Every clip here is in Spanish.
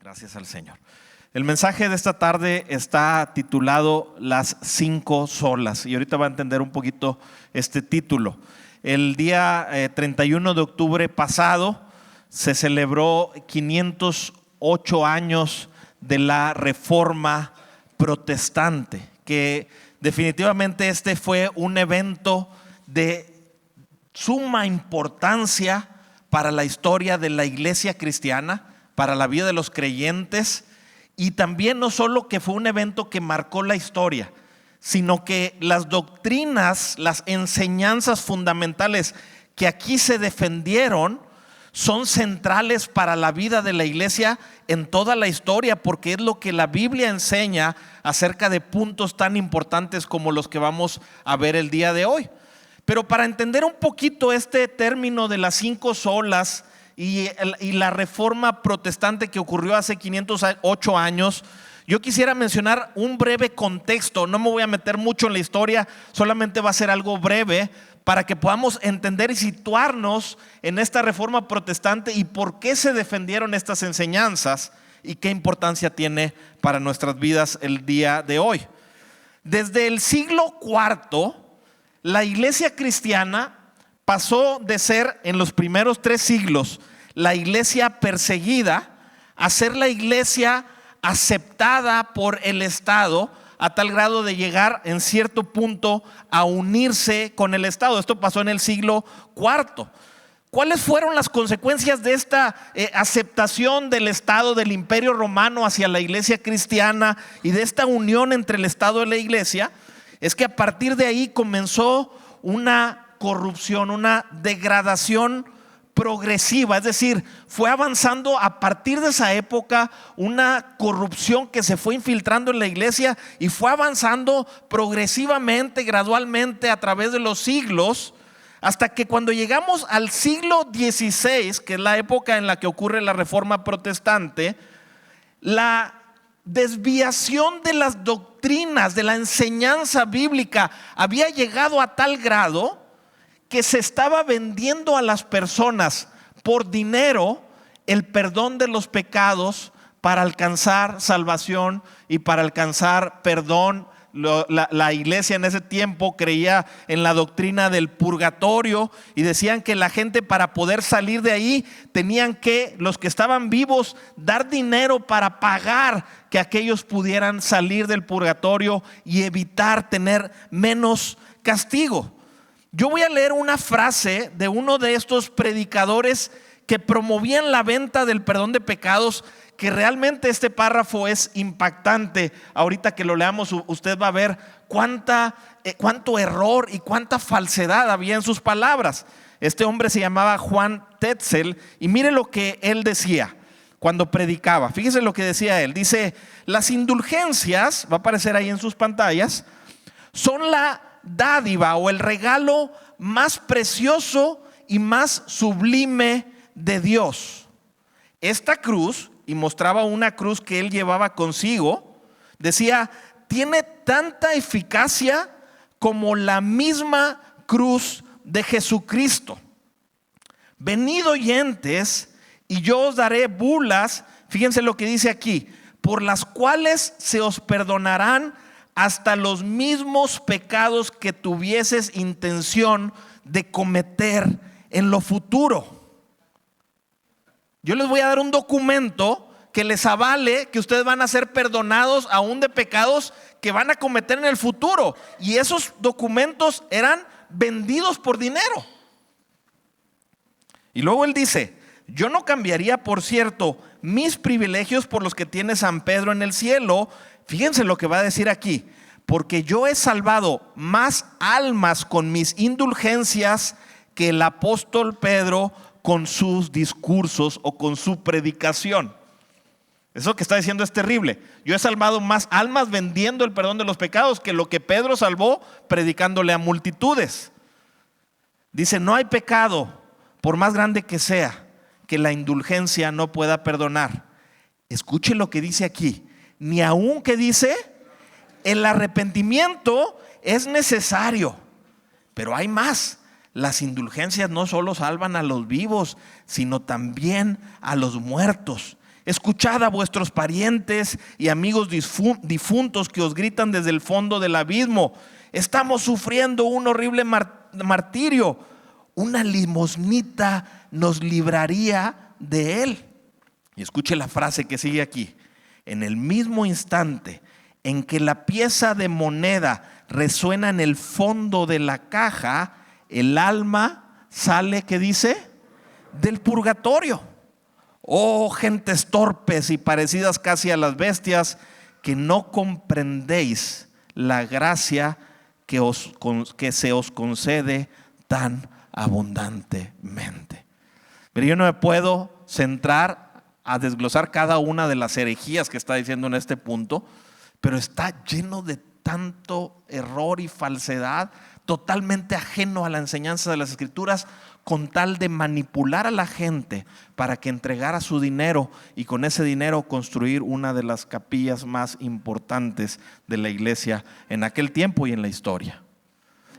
Gracias al Señor. El mensaje de esta tarde está titulado Las 5 solas y ahorita va a entender un poquito este título. El día 31 de octubre pasado se celebró 508 años de la Reforma Protestante, que definitivamente este fue un evento de suma importancia para la historia de la iglesia cristiana, para la vida de los creyentes, y también no solo que fue un evento que marcó la historia, sino que las doctrinas, las enseñanzas fundamentales que aquí se defendieron son centrales para la vida de la iglesia en toda la historia, porque es lo que la Biblia enseña acerca de puntos tan importantes como los que vamos a ver el día de hoy. Pero para entender un poquito este término de las 5 solas y la reforma protestante que ocurrió hace 508 años, yo quisiera mencionar un breve contexto. No me voy a meter mucho en la historia, solamente va a ser algo breve para que podamos entender y situarnos en esta reforma protestante y por qué se defendieron estas enseñanzas y qué importancia tiene para nuestras vidas el día de hoy. Desde el siglo IV, la iglesia cristiana pasó de ser, en los primeros 3 siglos, la iglesia perseguida a ser la iglesia aceptada por el Estado, a tal grado de llegar en cierto punto a unirse con el Estado. Esto pasó en el siglo IV. ¿Cuáles fueron las consecuencias de esta aceptación del Estado, del Imperio Romano hacia la iglesia cristiana y de esta unión entre el Estado y la iglesia? Es que a partir de ahí comenzó una corrupción, una degradación progresiva, es decir, fue avanzando a partir de esa época una corrupción que se fue infiltrando en la iglesia y fue avanzando progresivamente, gradualmente a través de los siglos, hasta que cuando llegamos al siglo XVI, que es la época en la que ocurre la Reforma Protestante, la desviación de las doctrinas, de la enseñanza bíblica había llegado a tal grado que se estaba vendiendo a las personas por dinero el perdón de los pecados para alcanzar salvación y para alcanzar perdón. La iglesia en ese tiempo creía en la doctrina del purgatorio y decían que la gente, para poder salir de ahí, tenían que, los que estaban vivos, dar dinero para pagar que aquellos pudieran salir del purgatorio y evitar tener menos castigo. Yo voy a leer una frase de uno de estos predicadores que promovían la venta del perdón de pecados, que realmente este párrafo es impactante. Ahorita que lo leamos, usted va a ver cuánto error y cuánta falsedad había en sus palabras. Este hombre se llamaba Juan Tetzel y mire lo que él decía cuando predicaba. Fíjese lo que decía él. Dice: las indulgencias, va a aparecer ahí en sus pantallas, son la dádiva o el regalo más precioso y más sublime de Dios. Esta cruz, y mostraba una cruz que él llevaba consigo, decía: tiene tanta eficacia como la misma cruz de Jesucristo. Venid, oyentes, y yo os daré bulas, fíjense lo que dice aquí, por las cuales se os perdonarán hasta los mismos pecados que tuvieses intención de cometer en lo futuro. Yo les voy a dar un documento que les avale que ustedes van a ser perdonados aún de pecados que van a cometer en el futuro. Y esos documentos eran vendidos por dinero. Y luego él dice: yo no cambiaría, por cierto, mis privilegios por los que tiene San Pedro en el cielo. Fíjense lo que va a decir aquí: porque yo he salvado más almas con mis indulgencias que el apóstol Pedro con sus discursos o con su predicación. Eso que está diciendo es terrible. Yo he salvado más almas vendiendo el perdón de los pecados que lo que Pedro salvó predicándole a multitudes. Dice: no hay pecado, por más grande que sea, que la indulgencia no pueda perdonar. Escuche lo que dice aquí: ni aun, que dice, el arrepentimiento es necesario. Pero hay más. Las indulgencias no solo salvan a los vivos, sino también a los muertos. Escuchad a vuestros parientes y amigos difuntos que os gritan desde el fondo del abismo: estamos sufriendo un horrible martirio. Una limosnita nos libraría de él. Y escuche la frase que sigue aquí: en el mismo instante en que la pieza de moneda resuena en el fondo de la caja, el alma sale, ¿qué dice? Del purgatorio. Oh, gentes torpes y parecidas casi a las bestias, que no comprendéis la gracia que se os concede tan abundantemente. Pero yo no me puedo centrar a desglosar cada una de las herejías que está diciendo en este punto, pero está lleno de tanto error y falsedad, totalmente ajeno a la enseñanza de las Escrituras, con tal de manipular a la gente para que entregara su dinero y con ese dinero construir una de las capillas más importantes de la iglesia en aquel tiempo y en la historia.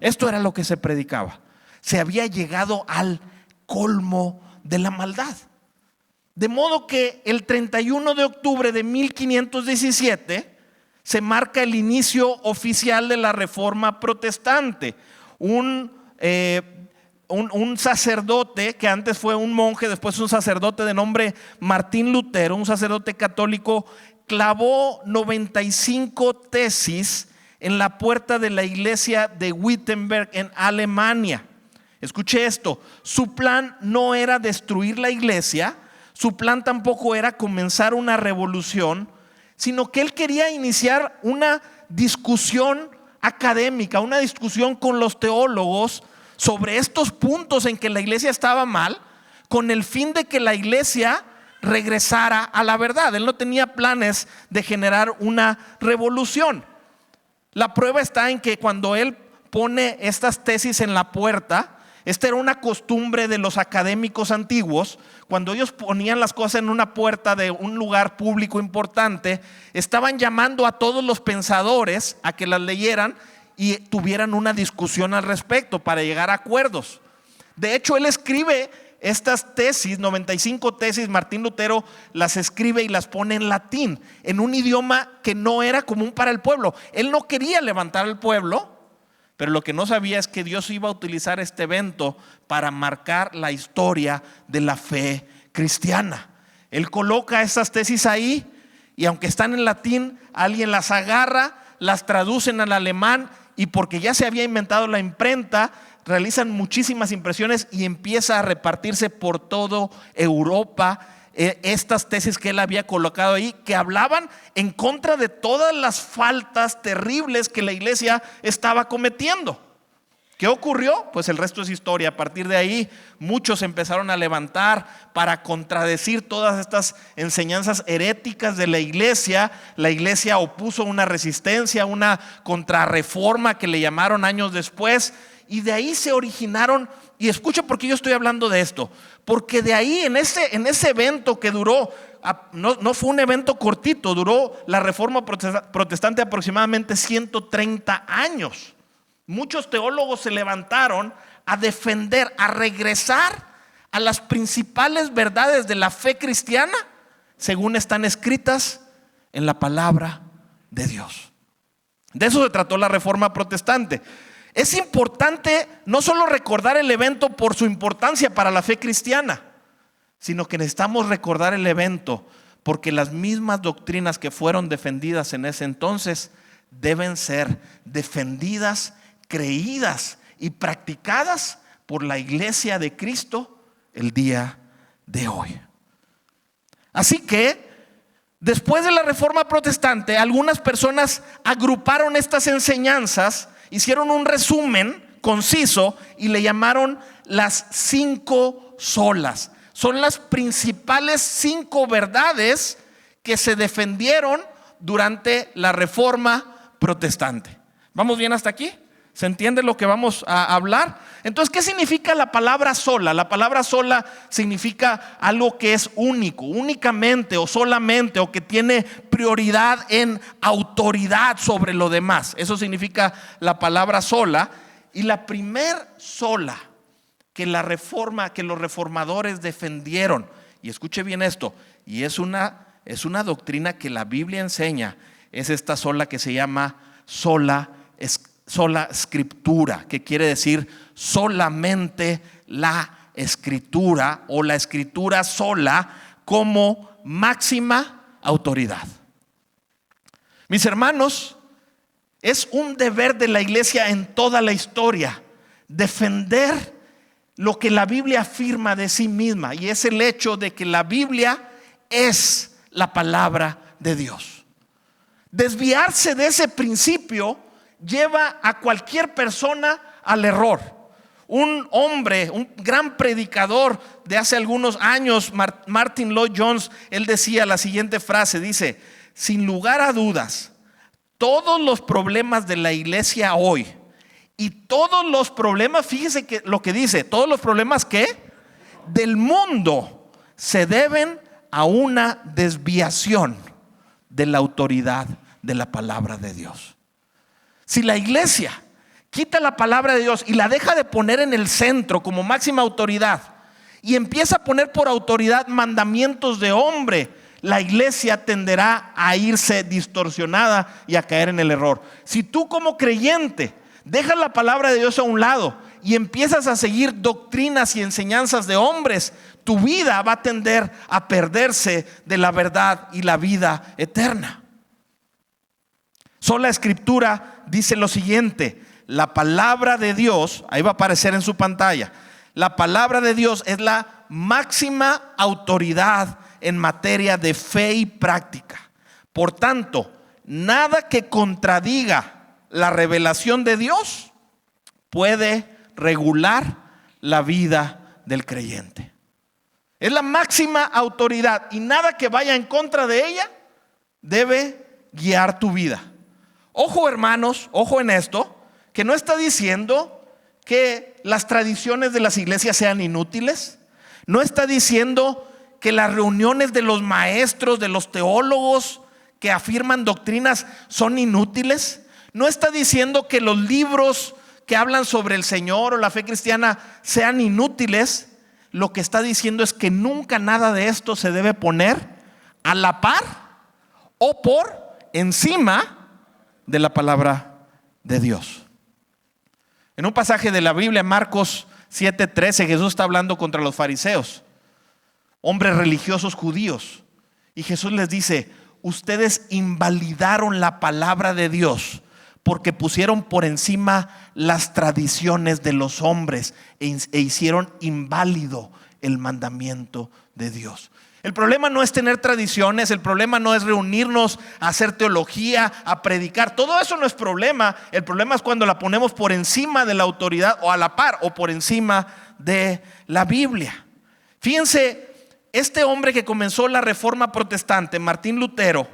Esto era lo que se predicaba. Se había llegado al colmo de la maldad. De modo que el 31 de octubre de 1517 se marca el inicio oficial de la Reforma Protestante. Un sacerdote que antes fue un monje, después un sacerdote de nombre Martín Lutero, un sacerdote católico, clavó 95 tesis en la puerta de la iglesia de Wittenberg en Alemania. Escuche esto: su plan no era destruir la iglesia, su plan tampoco era comenzar una revolución, sino que él quería iniciar una discusión académica, una discusión con los teólogos sobre estos puntos en que la iglesia estaba mal, con el fin de que la iglesia regresara a la verdad. Él no tenía planes de generar una revolución. La prueba está en que cuando él pone estas tesis en la puerta, esta era una costumbre de los académicos antiguos. Cuando ellos ponían las cosas en una puerta de un lugar público importante, estaban llamando a todos los pensadores a que las leyeran y tuvieran una discusión al respecto para llegar a acuerdos. De hecho, él escribe estas tesis, 95 tesis, Martín Lutero las escribe y las pone en latín, en un idioma que no era común para el pueblo. Él no quería levantar al pueblo, pero lo que no sabía es que Dios iba a utilizar este evento para marcar la historia de la fe cristiana. Él coloca estas tesis ahí y aunque están en latín, alguien las agarra, las traducen al alemán y porque ya se había inventado la imprenta, realizan muchísimas impresiones y empieza a repartirse por toda Europa estas tesis que él había colocado ahí, que hablaban en contra de todas las faltas terribles que la iglesia estaba cometiendo. ¿Qué ocurrió? Pues el resto es historia. A partir de ahí muchos empezaron a levantar para contradecir todas estas enseñanzas heréticas de la iglesia. La iglesia opuso una resistencia, una contrarreforma que le llamaron años después. Y de ahí se originaron, y escucha por qué yo estoy hablando de esto, porque de ahí en ese evento que duró, no fue un evento cortito, duró la Reforma Protestante aproximadamente 130 años. Muchos teólogos se levantaron a defender, a regresar a las principales verdades de la fe cristiana, según están escritas en la palabra de Dios. De eso se trató la Reforma Protestante. Es importante no solo recordar el evento por su importancia para la fe cristiana, sino que necesitamos recordar el evento porque las mismas doctrinas que fueron defendidas en ese entonces deben ser defendidas, creídas y practicadas por la iglesia de Cristo el día de hoy. Así que después de la Reforma Protestante, algunas personas agruparon estas enseñanzas, hicieron un resumen conciso y le llamaron las 5 solas. Son las principales 5 verdades que se defendieron durante la Reforma Protestante. ¿Vamos bien hasta aquí? ¿Se entiende lo que vamos a hablar? Entonces, ¿qué significa la palabra sola? La palabra sola significa algo que es único, únicamente o solamente, o que tiene prioridad en autoridad sobre lo demás. Eso significa la palabra sola. Y la primer sola que los reformadores defendieron, y escuche bien esto, y es una es una doctrina que la Biblia enseña. Es esta sola que se llama sola escritura, que quiere decir solamente la escritura, o la escritura sola como máxima autoridad. Mis hermanos, es un deber de la iglesia en toda la historia defender lo que la Biblia afirma de sí misma, y es el hecho de que la Biblia es la palabra de Dios. Desviarse de ese principio lleva a cualquier persona al error. Un hombre, un gran predicador de hace algunos años, Martin Lloyd-Jones, él decía la siguiente frase, dice: sin lugar a dudas, todos los problemas de la iglesia hoy y todos los problemas, fíjese que lo que dice, todos los problemas del mundo se deben a una desviación de la autoridad de la palabra de Dios. Si la iglesia quita la palabra de Dios y la deja de poner en el centro como máxima autoridad y empieza a poner por autoridad mandamientos de hombre, la iglesia tenderá a irse distorsionada y a caer en el error. Si tú como creyente dejas la palabra de Dios a un lado y empiezas a seguir doctrinas y enseñanzas de hombres, tu vida va a tender a perderse de la verdad y la vida eterna. Sola Escritura dice lo siguiente: la palabra de Dios, ahí va a aparecer en su pantalla, la palabra de Dios es la máxima autoridad en materia de fe y práctica. Por tanto, nada que contradiga la revelación de Dios puede regular la vida del creyente. Es la máxima autoridad y nada que vaya en contra de ella debe guiar tu vida. Ojo, hermanos, ojo en esto, que no está diciendo que las tradiciones de las iglesias sean inútiles. No está diciendo que las reuniones de los maestros, de los teólogos que afirman doctrinas son inútiles. No está diciendo que los libros que hablan sobre el Señor o la fe cristiana sean inútiles. Lo que está diciendo es que nunca nada de esto se debe poner a la par o por encima de la palabra de Dios. En un pasaje de la Biblia, Marcos 7:13, Jesús está hablando contra los fariseos, hombres religiosos judíos, y Jesús les dice: ustedes invalidaron la palabra de Dios porque pusieron por encima las tradiciones de los hombres e hicieron inválido el mandamiento de Dios. El problema no es tener tradiciones, el problema no es reunirnos a hacer teología, a predicar. Todo eso no es problema. El problema es cuando la ponemos por encima de la autoridad, o a la par, o por encima de la Biblia. Fíjense, este hombre que comenzó la reforma protestante, Martín Lutero,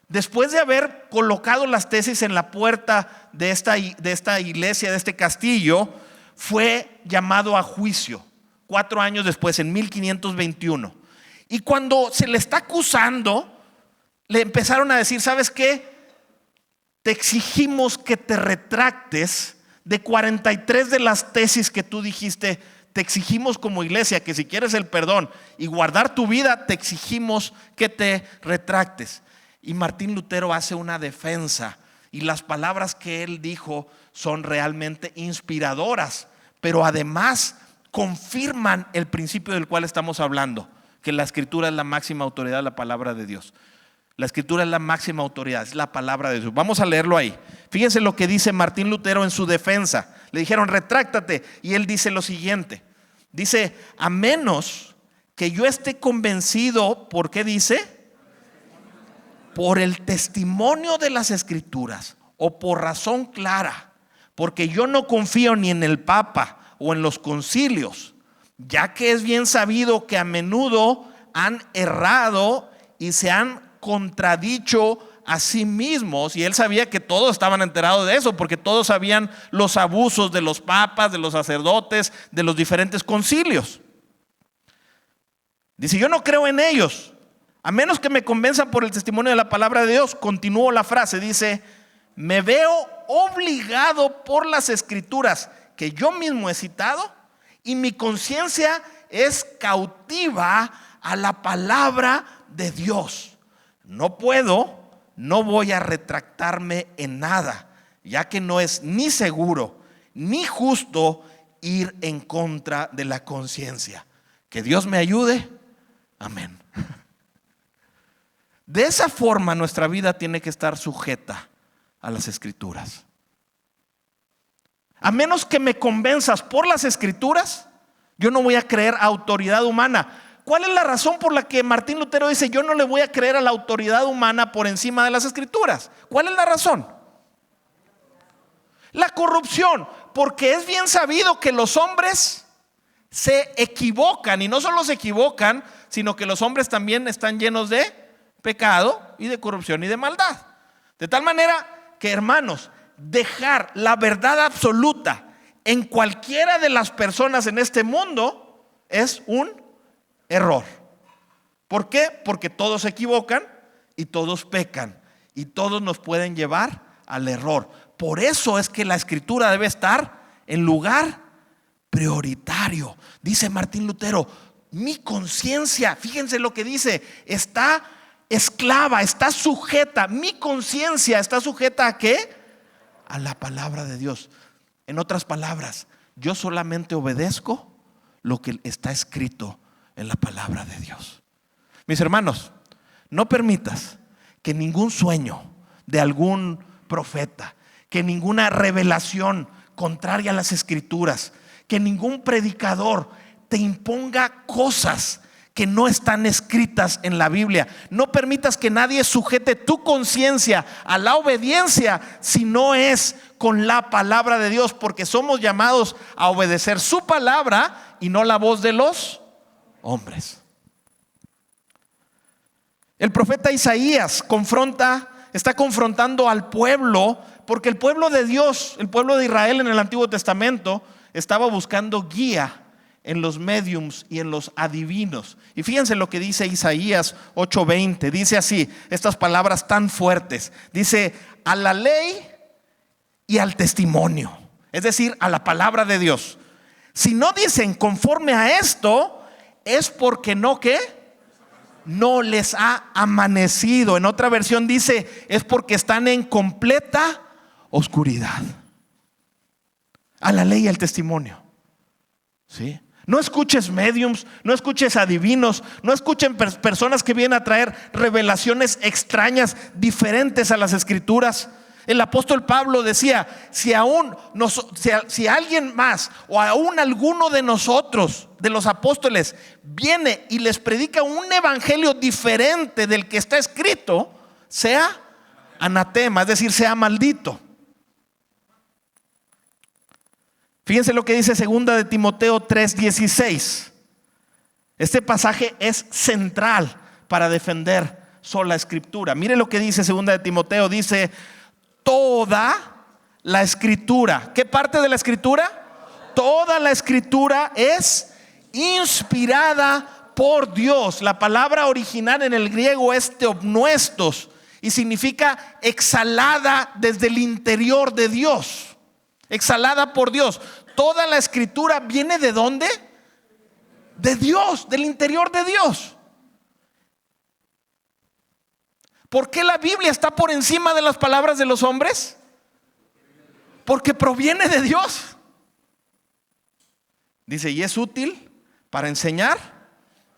después de haber colocado las tesis en la puerta de esta iglesia, de este castillo, fue llamado a juicio 4 años después, en 1521. Y cuando se le está acusando, le empezaron a decir: ¿sabes qué? Te exigimos que te retractes de 43 de las tesis que tú dijiste. Te exigimos como iglesia que si quieres el perdón y guardar tu vida, te exigimos que te retractes. Y Martín Lutero hace una defensa, y las palabras que él dijo son realmente inspiradoras, pero además confirman el principio del cual estamos hablando, que la Escritura es la máxima autoridad, la palabra de Dios. La Escritura es la máxima autoridad, es la palabra de Dios. Vamos a leerlo ahí. Fíjense lo que dice Martín Lutero en su defensa. Le dijeron: retráctate, y él dice lo siguiente. Dice: a menos que yo esté convencido, ¿por qué dice? Por el testimonio de las Escrituras, o por razón clara, porque yo no confío ni en el Papa o en los concilios, ya que es bien sabido que a menudo han errado y se han contradicho a sí mismos. Y él sabía que todos estaban enterados de eso, porque todos sabían los abusos de los papas, de los sacerdotes, de los diferentes concilios. Dice: yo no creo en ellos, a menos que me convenzan por el testimonio de la palabra de Dios. Continuó la frase, dice: me veo obligado por las Escrituras que yo mismo he citado, y mi conciencia es cautiva a la palabra de Dios. no puedo, no voy a retractarme en nada, ya que no es ni seguro ni justo ir en contra de la conciencia. Que Dios me ayude. Amén. De esa forma nuestra vida tiene que estar sujeta a las Escrituras. A menos que me convenzas por las Escrituras, yo no voy a creer a autoridad humana. ¿Cuál es la razón por la que Martín Lutero dice: yo no le voy a creer a la autoridad humana por encima de las Escrituras? ¿Cuál es la razón? La corrupción. Porque es bien sabido que los hombres se equivocan, y no solo se equivocan, sino que los hombres también están llenos de pecado y de corrupción y de maldad. De tal manera que, hermanos, dejar la verdad absoluta en cualquiera de las personas en este mundo es un error. ¿Por qué? Porque todos se equivocan y todos pecan y todos nos pueden llevar al error. Por eso es que la Escritura debe estar en lugar prioritario. Dice Martín Lutero: mi conciencia, fíjense lo que dice, está esclava, está sujeta. Mi conciencia está sujeta ¿a qué? A la palabra de Dios. En otras palabras, yo solamente obedezco lo que está escrito en la palabra de Dios. Mis hermanos, no permitas que ningún sueño de algún profeta, que ninguna revelación contraria a las Escrituras, que ningún predicador te imponga cosas que no están escritas en la Biblia. No permitas que nadie sujete tu conciencia a la obediencia si no es con la palabra de Dios, porque somos llamados a obedecer su palabra y no la voz de los hombres. El profeta Isaías está confrontando al pueblo, porque el pueblo de Dios, el pueblo de Israel en el Antiguo Testamento, estaba buscando guía en los médiums y en los adivinos. Y fíjense lo que dice Isaías 8:20. Dice así, estas palabras tan fuertes. Dice: a la ley y al testimonio, es decir, a la palabra de Dios. Si no dicen conforme a esto, es porque no, ¿qué? No les ha amanecido. En otra versión dice: es porque están en completa oscuridad. A la ley y al testimonio. ¿Sí? No escuches médiums, no escuches adivinos, no escuchen personas que vienen a traer revelaciones extrañas, diferentes a las Escrituras. El apóstol Pablo decía: si alguien más o aún alguno de nosotros, de los apóstoles, viene y les predica un evangelio diferente del que está escrito, sea anatema, es decir, sea maldito. Fíjense lo que dice 2 de Timoteo 3:16. Este pasaje es central para defender sola Escritura. Mire lo que dice 2 de Timoteo. Dice: toda la Escritura. ¿Qué parte de la Escritura? Toda la Escritura es inspirada por Dios. La palabra original en el griego es theopneustos y significa exhalada desde el interior de Dios. Exhalada por Dios. Toda la Escritura viene ¿de dónde? De Dios, del interior de Dios. ¿Por qué la Biblia está por encima de las palabras de los hombres? Porque proviene de Dios. Dice: y es útil para enseñar,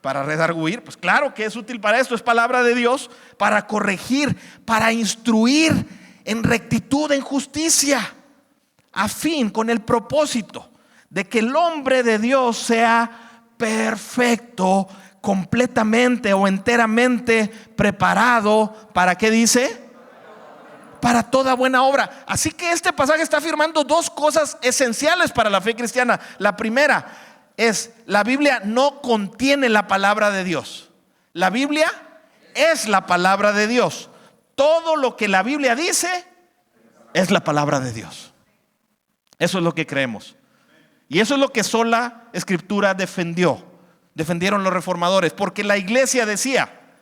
para redarguir. Pues claro que es útil para esto, es palabra de Dios. Para corregir, para instruir en rectitud, en justicia, a fin, con el propósito de que el hombre de Dios sea perfecto, completamente o enteramente preparado. ¿Para qué dice? Para toda buena obra. Así que este pasaje está afirmando dos cosas esenciales para la fe cristiana. La primera es: la Biblia no contiene la palabra de Dios. La Biblia es la palabra de Dios. Todo lo que la Biblia dice es la palabra de Dios. Eso es lo que creemos. Y eso es lo que sola Escritura defendieron los reformadores. Porque la iglesia decía: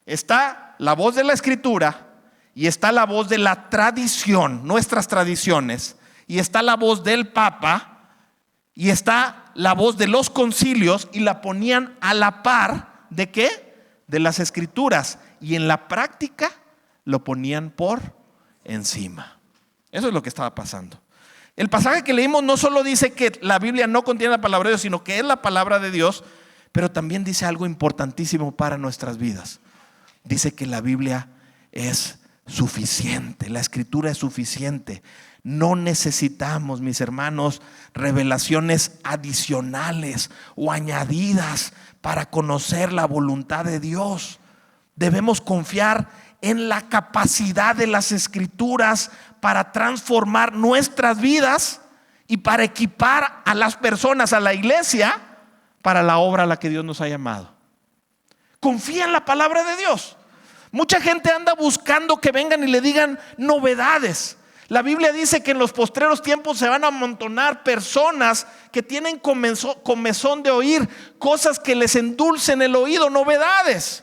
está la voz de la Escritura y está la voz de la tradición, nuestras tradiciones, y está la voz del Papa y está la voz de los concilios, y la ponían a la par ¿de qué? de las Escrituras y en la práctica lo ponían por encima. Eso es lo que estaba pasando. El pasaje que leímos no solo dice que la Biblia no contiene la palabra de Dios, sino que es la palabra de Dios, pero también dice algo importantísimo para nuestras vidas. Dice que la Biblia es suficiente, la Escritura es suficiente. No necesitamos, mis hermanos, revelaciones adicionales o añadidas para conocer la voluntad de Dios. Debemos confiar en la capacidad de las Escrituras para transformar nuestras vidas y para equipar a las personas, a la iglesia, para la obra a la que Dios nos ha llamado. Confía en la palabra de Dios. Mucha gente anda buscando que vengan y le digan novedades. La Biblia dice que en los postreros tiempos se van a amontonar personas que tienen comezón de oír, cosas que les endulcen el oído, novedades.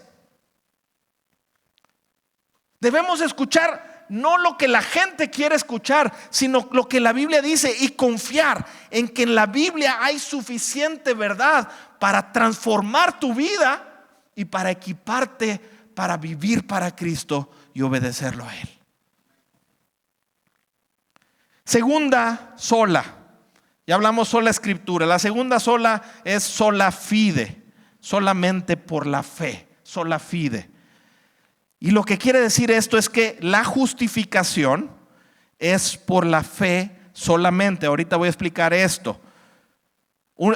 Debemos escuchar no lo que la gente quiere escuchar, sino lo que la Biblia dice, y confiar en que en la Biblia hay suficiente verdad para transformar tu vida y para equiparte para vivir para Cristo y obedecerlo a Él. Segunda sola, ya hablamos sola escritura. La segunda sola es sola fide, solamente por la fe, sola fide. Y lo que quiere decir esto es que la justificación es por la fe solamente. Ahorita voy a explicar esto.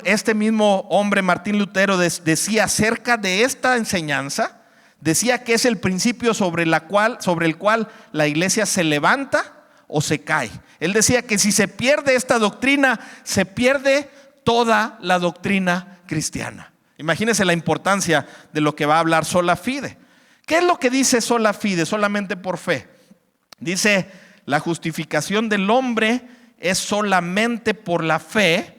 Este mismo hombre, Martín Lutero, decía acerca de esta enseñanza, decía que es el principio sobre el cual la iglesia se levanta o se cae. Él decía que si se pierde esta doctrina, se pierde toda la doctrina cristiana. Imagínense la importancia de lo que va a hablar sola fide. ¿Qué es lo que dice sola fide? Solamente por fe. Dice, la justificación del hombre es solamente por la fe.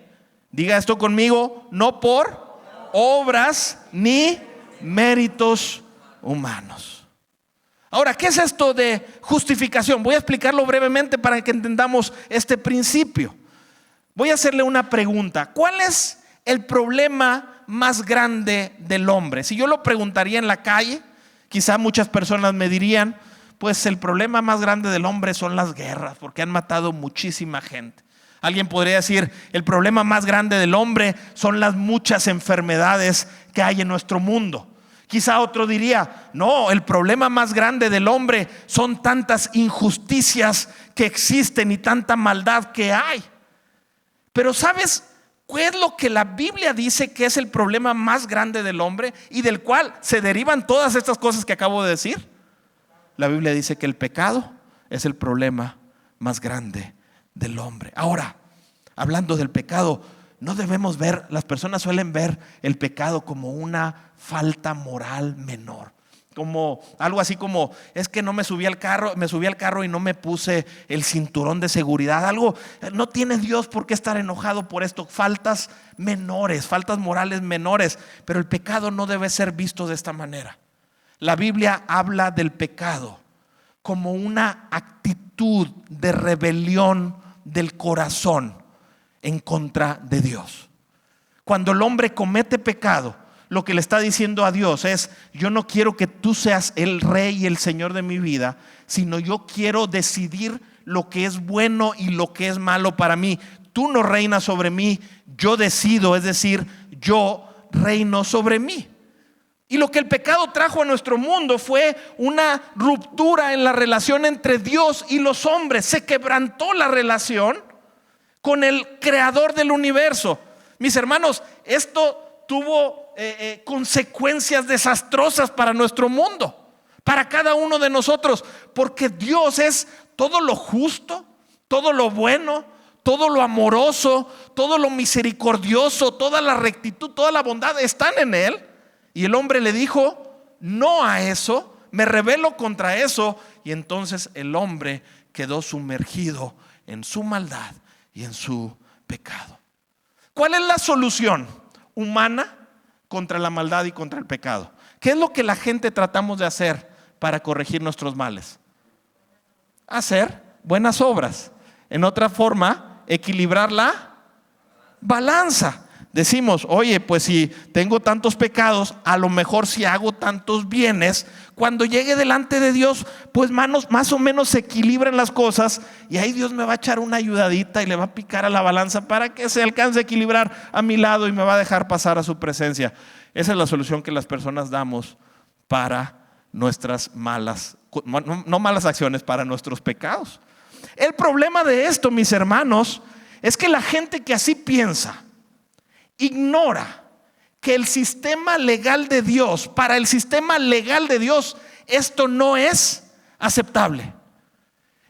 Diga esto conmigo, no por obras ni méritos humanos. Ahora, ¿qué es esto de justificación? Voy a explicarlo brevemente para que entendamos este principio. Voy a hacerle una pregunta. ¿Cuál es el problema más grande del hombre? Si yo lo preguntaría en la calle, quizá muchas personas me dirían, pues el problema más grande del hombre son las guerras, porque han matado muchísima gente. Alguien podría decir, el problema más grande del hombre son las muchas enfermedades que hay en nuestro mundo. Quizá otro diría, no, el problema más grande del hombre son tantas injusticias que existen y tanta maldad que hay. Pero ¿sabes qué es lo que la Biblia dice que es el problema más grande del hombre y del cual se derivan todas estas cosas que acabo de decir? La Biblia dice que el pecado es el problema más grande del hombre. Ahora, hablando del pecado, no debemos ver, las personas suelen ver el pecado como una falta moral menor, como algo así como, es que no me subí al carro y no me puse el cinturón de seguridad. Algo, no tiene Dios por qué estar enojado por esto. Faltas menores, faltas morales menores, pero el pecado no debe ser visto de esta manera. La Biblia habla del pecado como una actitud de rebelión del corazón en contra de Dios. Cuando el hombre comete pecado, lo que le está diciendo a Dios es, yo no quiero que tú seas el rey y el señor de mi vida, sino yo quiero decidir lo que es bueno y lo que es malo para mí. Tú no reinas sobre mí, yo decido, es decir, yo reino sobre mí. Y lo que el pecado trajo a nuestro mundo fue una ruptura en la relación entre Dios y los hombres. Se quebrantó la relación con el creador del universo. Mis hermanos, esto tuvo consecuencias desastrosas para nuestro mundo, para cada uno de nosotros, porque Dios es todo lo justo, todo lo bueno, todo lo amoroso, todo lo misericordioso, toda la rectitud, toda la bondad están en Él. Y el hombre le dijo no a eso, me rebelo contra eso, y entonces el hombre quedó sumergido en su maldad y en su pecado. ¿Cuál es la solución humana contra la maldad y contra el pecado? ¿Qué es lo que la gente tratamos de hacer para corregir nuestros males? Hacer buenas obras. En otra forma, equilibrar la balanza. decimos, oye, pues si tengo tantos pecados, a lo mejor si hago tantos bienes, cuando llegue delante de Dios, pues más o menos se equilibran las cosas, y ahí Dios me va a echar una ayudadita y le va a picar a la balanza para que se alcance a equilibrar a mi lado y me va a dejar pasar a su presencia. Esa es la solución que las personas damos para nuestras no malas acciones, para nuestros pecados. El problema de esto, mis hermanos, es que la gente que así piensa ignora que el sistema legal de Dios, para el sistema legal de Dios, esto no es aceptable.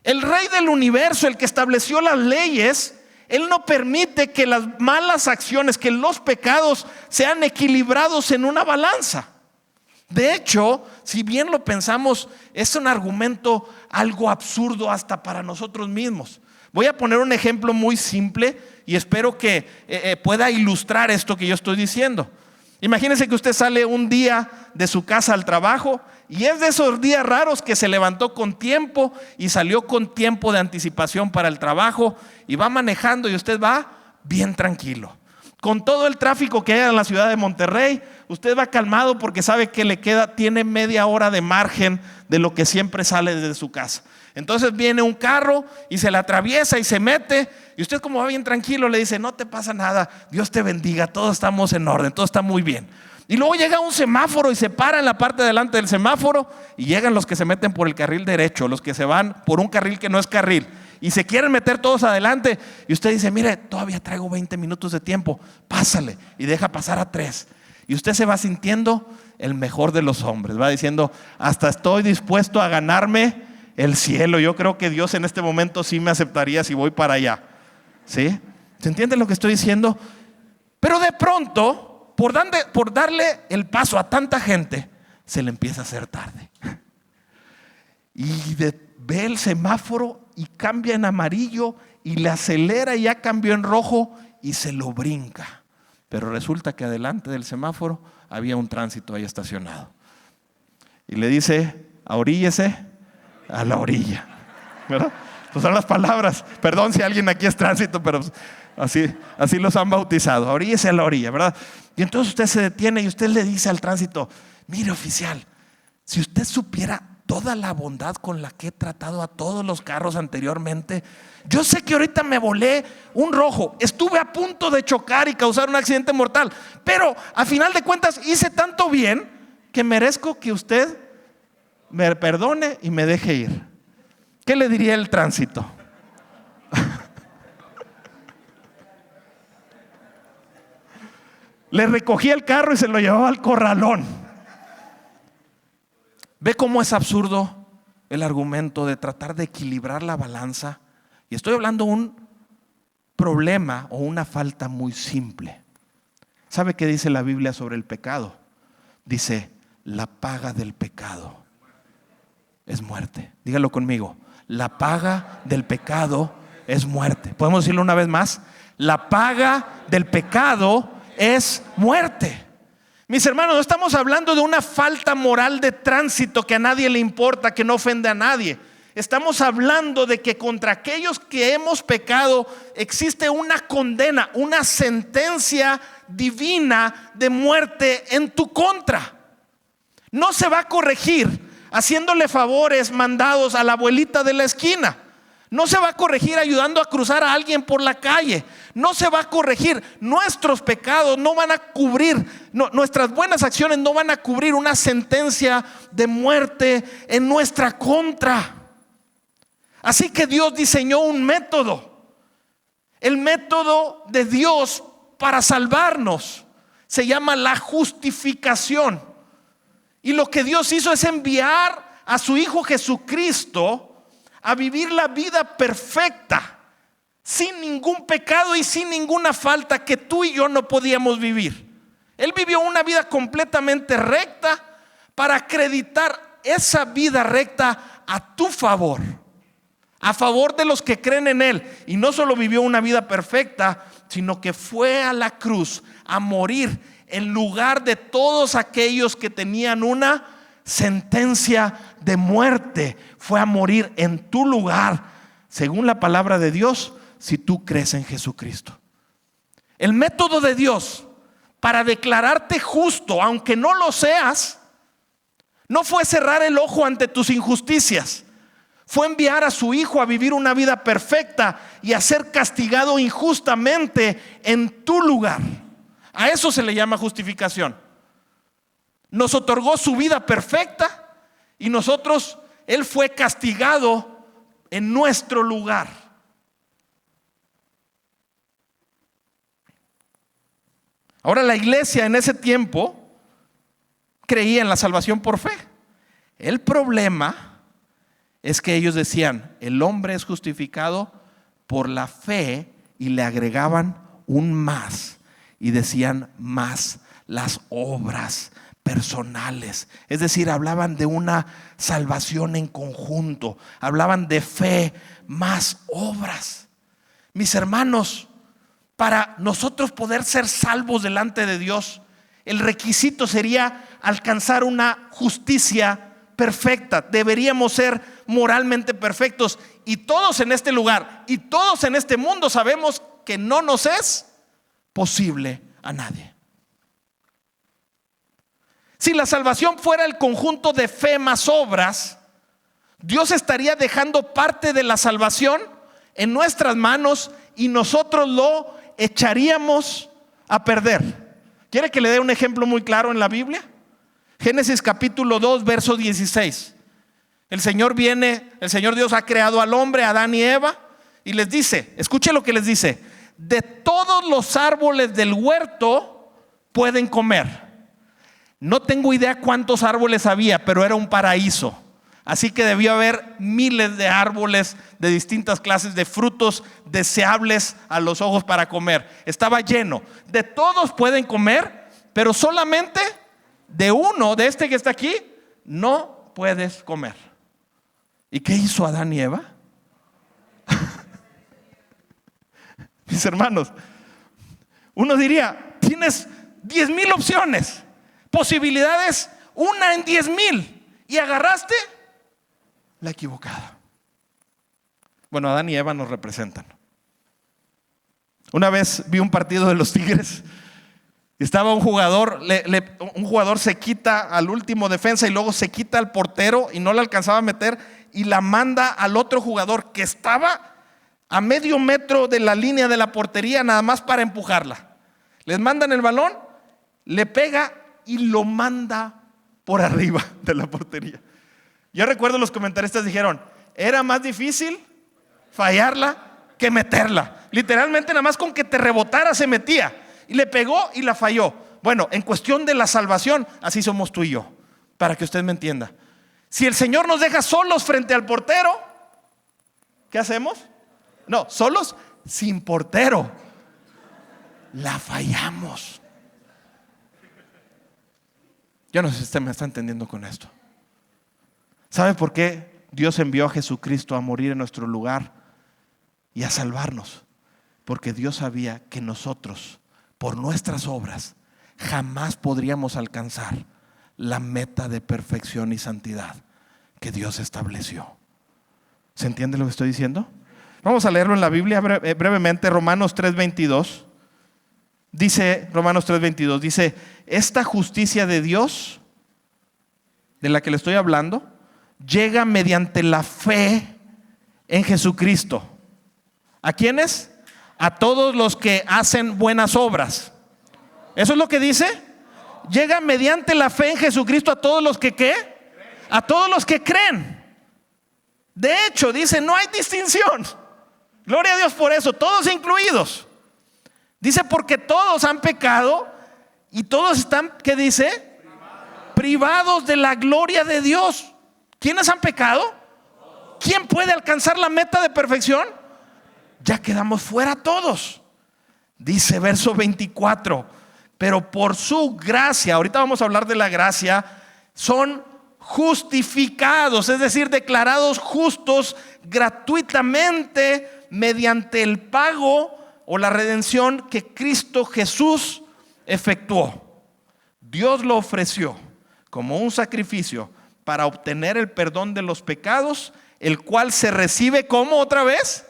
El Rey del universo, el que estableció las leyes, Él no permite que las malas acciones, que los pecados sean equilibrados en una balanza. De hecho, si bien lo pensamos, es un argumento algo absurdo hasta para nosotros mismos. Voy a poner un ejemplo muy simple y espero que pueda ilustrar esto que yo estoy diciendo. Imagínense que usted sale un día de su casa al trabajo y es de esos días raros que se levantó con tiempo y salió con tiempo de anticipación para el trabajo y va manejando y usted va bien tranquilo. Con todo el tráfico que hay en la ciudad de Monterrey, usted va calmado porque sabe que tiene media hora de margen de lo que siempre sale desde su casa. Entonces viene un carro y se le atraviesa y se mete, y usted, como va bien tranquilo, le dice: no te pasa nada, Dios te bendiga, todos estamos en orden, todo está muy bien. Y luego llega un semáforo y se para en la parte de delante del semáforo, y llegan los que se meten por el carril derecho, los que se van por un carril que no es carril, y se quieren meter todos adelante, y usted dice: mire, todavía traigo 20 minutos de tiempo, pásale, y deja pasar a 3. Y usted se va sintiendo el mejor de los hombres, va diciendo: hasta estoy dispuesto a ganarme el cielo. Yo creo que Dios en este momento sí me aceptaría si voy para allá. ¿Sí? ¿Se entiende lo que estoy diciendo? Pero de pronto, por darle el paso a tanta gente, se le empieza a hacer tarde. Y ve el semáforo y cambia en amarillo y le acelera y ya cambió en rojo y se lo brinca. Pero resulta que adelante del semáforo había un tránsito ahí estacionado. Y le dice: ahoríllese a la orilla, ¿verdad? Pues son las palabras. Perdón si alguien aquí es tránsito, pero así los han bautizado. Ahoríllese a la orilla, ¿verdad? Y entonces usted se detiene y usted le dice al tránsito: mire, oficial, si usted supiera toda la bondad con la que he tratado a todos los carros anteriormente, yo sé que ahorita me volé un rojo, estuve a punto de chocar y causar un accidente mortal, pero a final de cuentas hice tanto bien que merezco que usted me perdone y me deje ir. ¿Qué le diría el tránsito? Le recogía el carro y se lo llevaba al corralón. ¿Ve cómo es absurdo el argumento de tratar de equilibrar la balanza? Y estoy hablando de un problema o una falta muy simple. ¿Sabe qué dice la Biblia sobre el pecado? Dice: la paga del pecado es muerte. Dígalo conmigo: la paga del pecado es muerte. ¿Podemos decirlo una vez más? La paga del pecado es muerte. Mis hermanos, no estamos hablando de una falta moral de tránsito que a nadie le importa, que no ofende a nadie. Estamos hablando de que contra aquellos que hemos pecado existe una condena, una sentencia divina de muerte en tu contra. No se va a corregir haciéndole favores mandados a la abuelita de la esquina. No se va a corregir ayudando a cruzar a alguien por la calle. No se va a corregir. Nuestros pecados no van a cubrir, nuestras buenas acciones no van a cubrir una sentencia de muerte en nuestra contra. Así que Dios diseñó un método. El método de Dios para salvarnos se llama la justificación. Y lo que Dios hizo es enviar a su Hijo Jesucristo a vivir la vida perfecta, sin ningún pecado y sin ninguna falta que tú y yo no podíamos vivir. Él vivió una vida completamente recta para acreditar esa vida recta a tu favor, a favor de los que creen en Él. Y no solo vivió una vida perfecta, sino que fue a la cruz a morir en lugar de todos aquellos que tenían una sentencia de muerte. Fue a morir en tu lugar, según la palabra de Dios, si tú crees en Jesucristo. El método de Dios para declararte justo, aunque no lo seas, no fue cerrar el ojo ante tus injusticias. Fue enviar a su Hijo a vivir una vida perfecta y a ser castigado injustamente en tu lugar. A eso se le llama justificación. Nos otorgó su vida perfecta y Él fue castigado en nuestro lugar. Ahora, la iglesia en ese tiempo creía en la salvación por fe. El problema es que ellos decían, el hombre es justificado por la fe, y le agregaban un más y decían más las obras personales. Es decir, hablaban de una salvación en conjunto, hablaban de fe más obras. Mis hermanos, para nosotros poder ser salvos delante de Dios, el requisito sería alcanzar una justicia perfecta. Deberíamos ser moralmente perfectos, y todos en este lugar y todos en este mundo sabemos que no nos es posible a nadie. Si la salvación fuera el conjunto de fe más obras, Dios estaría dejando parte de la salvación en nuestras manos y nosotros lo echaríamos a perder. ¿Quiere que le dé un ejemplo muy claro en la Biblia? Génesis capítulo 2, verso 16. El Señor Dios ha creado al hombre, Adán y Eva, y les dice, escuche lo que les dice: de todos los árboles del huerto pueden comer. No tengo idea cuántos árboles había, pero era un paraíso. Así que debió haber miles de árboles de distintas clases de frutos deseables a los ojos para comer. Estaba lleno. De todos pueden comer, pero solamente de uno, de este que está aquí, no puedes comer. ¿Y qué hizo Adán y Eva? Mis hermanos, uno diría, tienes 10,000 opciones, posibilidades, una en 10,000, y agarraste la equivocada. Bueno, Adán y Eva nos representan. Una vez vi un partido de los Tigres. Estaba un jugador, un jugador se quita al último defensa y luego se quita al portero y no le alcanzaba a meter, y la manda al otro jugador que estaba a medio metro de la línea de la portería, nada más para empujarla. Les mandan el balón, le pega y lo manda por arriba de la portería. Yo recuerdo, los comentaristas dijeron, era más difícil fallarla que meterla. Literalmente nada más con que te rebotara se metía, y le pegó y la falló. Bueno, en cuestión de la salvación, así somos tú y yo, para que usted me entienda. Si el Señor nos deja solos frente al portero, ¿qué hacemos? No, solos sin portero, la fallamos. Yo no sé si usted me está entendiendo con esto. ¿Sabe por qué Dios envió a Jesucristo a morir en nuestro lugar y a salvarnos? Porque Dios sabía que nosotros, por nuestras obras, jamás podríamos alcanzar la meta de perfección y santidad que Dios estableció. ¿Se entiende lo que estoy diciendo? Vamos a leerlo en la Biblia brevemente. Romanos 3:22 dice, dice: esta justicia de Dios, de la que le estoy hablando, llega mediante la fe en Jesucristo. ¿A quiénes? A todos los que hacen buenas obras. ¿Eso es lo que dice? Llega mediante la fe en Jesucristo a todos los que ¿qué? A todos los que creen. De hecho, dice, no hay distinción. Gloria a Dios por eso, todos incluidos. Dice, porque todos han pecado y todos están, ¿qué dice? Privados de la gloria de Dios. ¿Quiénes han pecado? ¿Quién puede alcanzar la meta de perfección? Ya quedamos fuera todos. Dice verso 24, pero por su gracia, ahorita vamos a hablar de la gracia, son justificados, es decir, declarados justos gratuitamente mediante el pago o la redención que Cristo Jesús efectuó. Dios lo ofreció como un sacrificio para obtener el perdón de los pecados, el cual se recibe, ¿cómo otra vez?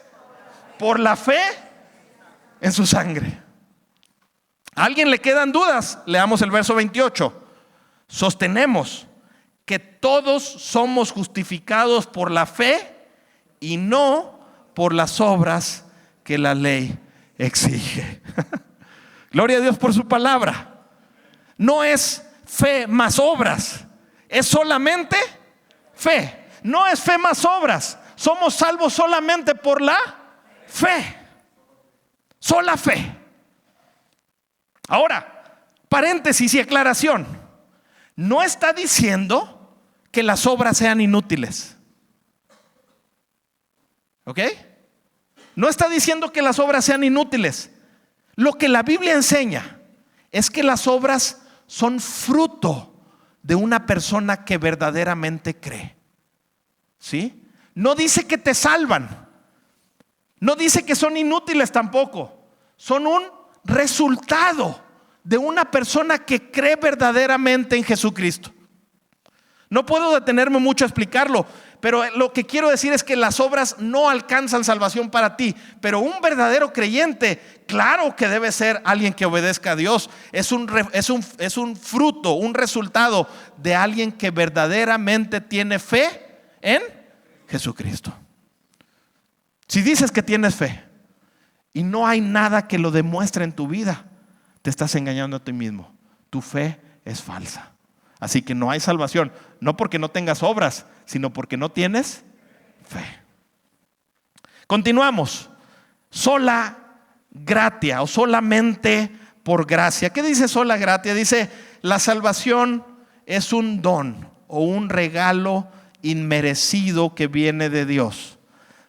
Por la fe en su sangre. ¿A alguien le quedan dudas? Leamos el verso 28. Sostenemos que todos somos justificados por la fe y no por las obras que la ley exige. Gloria a Dios por su palabra. No es fe más obras, es solamente fe. No es fe más obras. Somos salvos solamente por la fe. Sola fe. Ahora, paréntesis y aclaración. No está diciendo que las obras sean inútiles. ¿Ok? No está diciendo que las obras sean inútiles. Lo que la Biblia enseña es que las obras son fruto de una persona que verdaderamente cree. ¿Sí? No dice que te salvan. No dice que son inútiles tampoco. Son un resultado de una persona que cree verdaderamente en Jesucristo. No puedo detenerme mucho a explicarlo, pero lo que quiero decir es que las obras no alcanzan salvación para ti. Pero un verdadero creyente, claro que debe ser alguien que obedezca a Dios. Es un fruto, un resultado de alguien que verdaderamente tiene fe en Jesucristo. Si dices que tienes fe y no hay nada que lo demuestre en tu vida, te estás engañando a ti mismo. Tu fe es falsa. Así que no hay salvación, no porque no tengas obras, sino porque no tienes fe. Continuamos. Sola gratia o solamente por gracia. ¿Qué dice sola gratia? Dice, la salvación es un don o un regalo inmerecido que viene de Dios.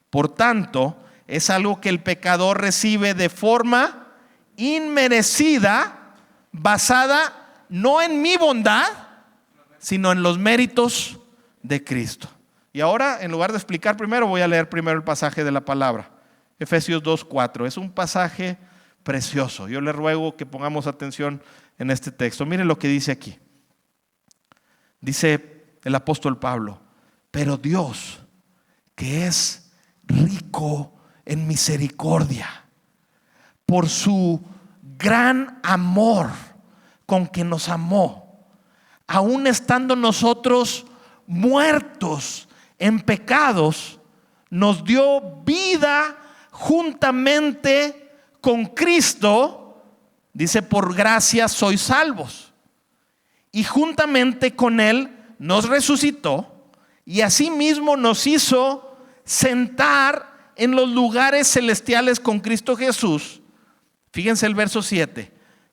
Por tanto, es algo que el pecador recibe de forma inmerecida, basada no en mi bondad, sino en los méritos de Cristo. Y ahora, en lugar de explicar primero, voy a leer primero el pasaje de la palabra. Efesios 2:4. Es un pasaje precioso. Yo le ruego que pongamos atención en este texto. Miren lo que dice aquí. Dice el apóstol Pablo: pero Dios, que es rico en misericordia, por su gran amor con que nos amó, aun estando nosotros muertos en pecados, nos dio vida juntamente con Cristo. Dice, por gracia sois salvos. Y juntamente con Él nos resucitó y asimismo nos hizo sentar en los lugares celestiales con Cristo Jesús. Fíjense el verso 7.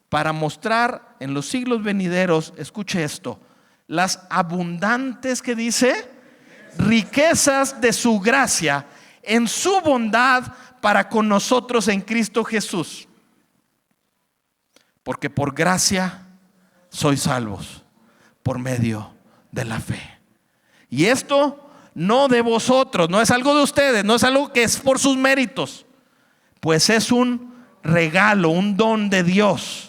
Para mostrar en los siglos venideros, escuche esto, las abundantes, que dice, riquezas de su gracia en su bondad para con nosotros en Cristo Jesús. Porque por gracia sois salvos por medio de la fe. Y esto no de vosotros, no es algo de ustedes, no es algo que es por sus méritos, pues es un regalo, un don de Dios.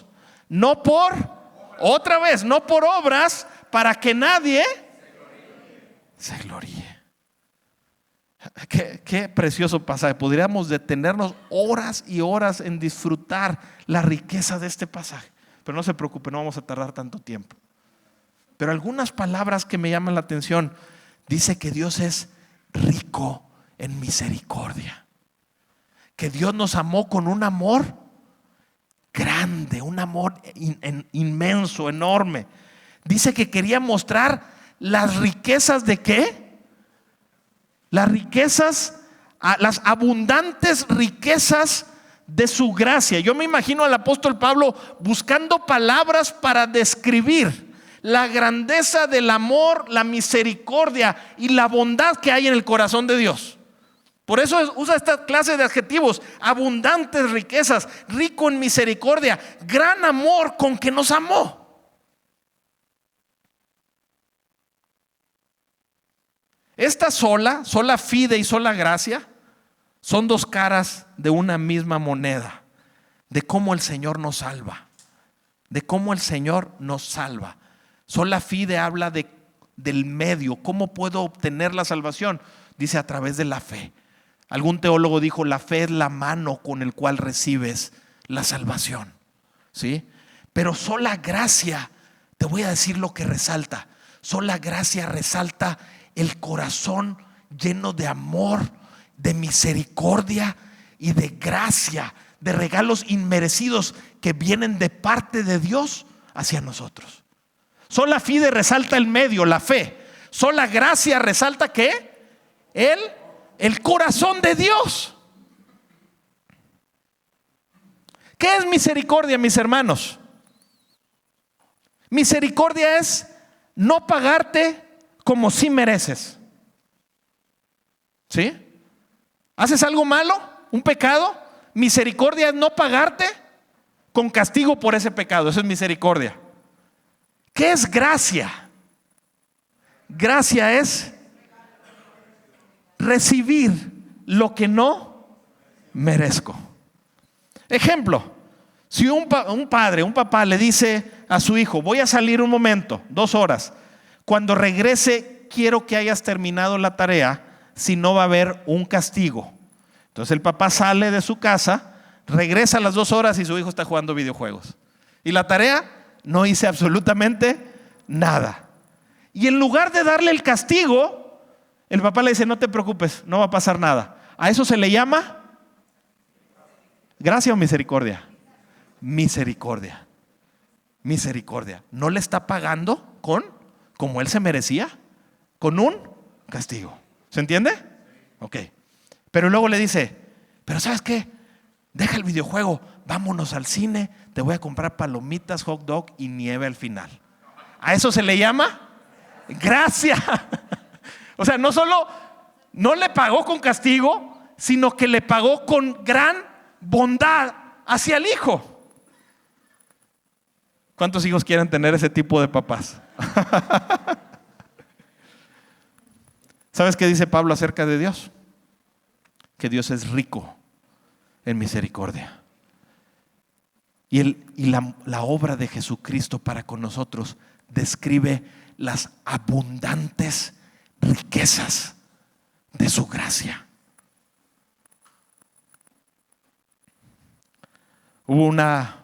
No por, otra vez, no por obras, para que nadie se gloríe. Qué precioso pasaje. Podríamos detenernos horas y horas en disfrutar la riqueza de este pasaje, pero no se preocupe, no vamos a tardar tanto tiempo. Pero algunas palabras que me llaman la atención. Dice que Dios es rico en misericordia, que Dios nos amó con un amor grande, un amor inmenso, enorme. Dice que quería mostrar las riquezas de ¿qué? Las riquezas, las abundantes riquezas de su gracia. Yo me imagino al apóstol Pablo buscando palabras para describir la grandeza del amor, la misericordia y la bondad que hay en el corazón de Dios. Por eso usa esta clase de adjetivos: abundantes riquezas, rico en misericordia, gran amor con que nos amó. Esta sola fide y sola gracia son dos caras de una misma moneda, de cómo el Señor nos salva, de cómo el Señor nos salva. Sola fide habla del medio. ¿Cómo puedo obtener la salvación? Dice, a través de la fe. Algún teólogo dijo, la fe es la mano con el cual recibes la salvación. ¿Sí? Pero sola gracia, te voy a decir lo que resalta. Sola gracia resalta el corazón lleno de amor, de misericordia y de gracia, de regalos inmerecidos que vienen de parte de Dios hacia nosotros. Sola fide resalta el medio, la fe. Sola gracia resalta ¿qué? El corazón de Dios. ¿Qué es misericordia, mis hermanos? Misericordia es no pagarte como si mereces. ¿Sí? ¿Haces algo malo? ¿Un pecado? Misericordia es no pagarte con castigo por ese pecado. Eso es misericordia. ¿Qué es gracia? Gracia es recibir lo que no merezco. Ejemplo, si un papá le dice a su hijo: voy a salir un momento, 2 horas, cuando regrese quiero que hayas terminado la tarea, si no va a haber un castigo. Entonces el papá sale de su casa, regresa a las 2 horas y su hijo está jugando videojuegos. Y la tarea, no hice absolutamente nada. Y en lugar de darle el castigo, el papá le dice: no te preocupes, no va a pasar nada. ¿A eso se le llama gracia o misericordia? Misericordia. Misericordia. No le está pagando como él se merecía, con un castigo. ¿Se entiende? Ok. Pero luego le dice: pero ¿sabes qué? Deja el videojuego, vámonos al cine, te voy a comprar palomitas, hot dog y nieve al final. ¿A eso se le llama gracia? O sea, no solo no le pagó con castigo, sino que le pagó con gran bondad hacia el hijo. ¿Cuántos hijos quieren tener ese tipo de papás? ¿Sabes qué dice Pablo acerca de Dios? Que Dios es rico en misericordia. Y la obra de Jesucristo para con nosotros describe las abundantes riquezas de su gracia. Hubo una